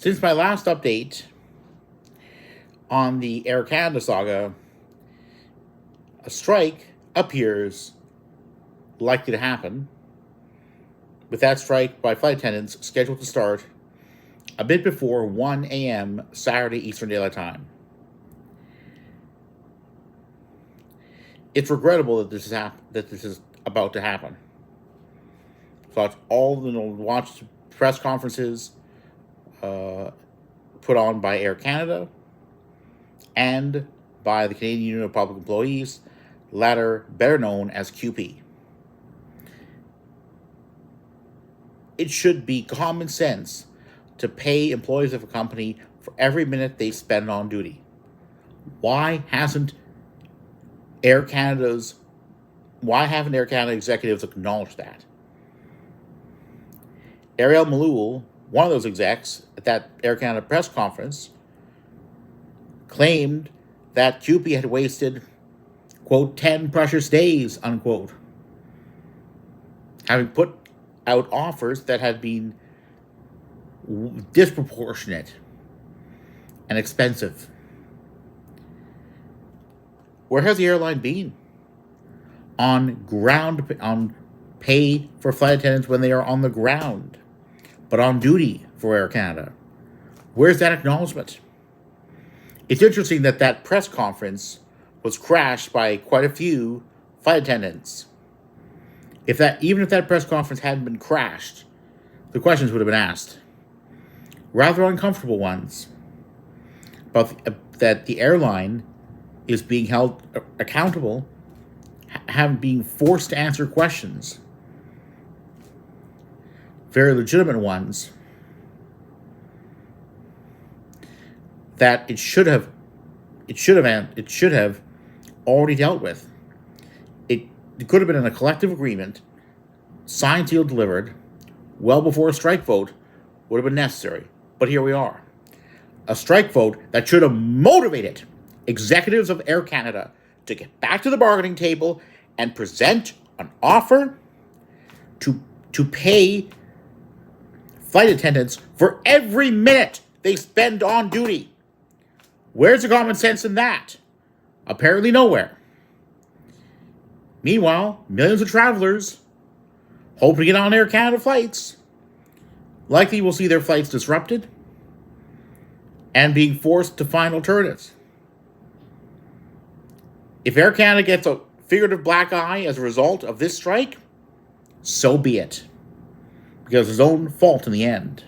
Since my last update on the Air Canada saga, a strike appears likely to happen, with that strike by flight attendants scheduled to start a bit before 1 a.m. Saturday Eastern Daylight Time. It's regrettable that this is about to happen. So it's all watched press conferences put on by Air Canada and by the Canadian Union of Public Employees, latter better known as QP. It should be common sense to pay employees of a company for every minute they spend on duty. Why haven't Air Canada executives acknowledged that? Ariel Malul, one of those execs at that Air Canada press conference, claimed that QP had wasted, quote, 10 precious days, unquote, having put out offers that had been disproportionate and expensive. Where has the airline been on pay for flight attendants when they are on the ground, but on duty for Air Canada? Where's that acknowledgement? It's interesting that press conference was crashed by quite a few flight attendants. Even if that press conference hadn't been crashed, the questions would have been asked. Rather uncomfortable ones. But that the airline is being held accountable, being forced to answer questions. Very legitimate ones. That it should have already dealt with. It could have been in a collective agreement, signed, sealed, delivered, well before a strike vote would have been necessary. But here we are. A strike vote that should have motivated executives of Air Canada to get back to the bargaining table and present an offer to pay flight attendants for every minute they spend on duty. Where's the common sense in that? Apparently nowhere. Meanwhile, millions of travelers hope to get on Air Canada flights likely will see their flights disrupted and being forced to find alternatives. If Air Canada gets a figurative black eye as a result of this strike, so be it, because it's its own fault in the end.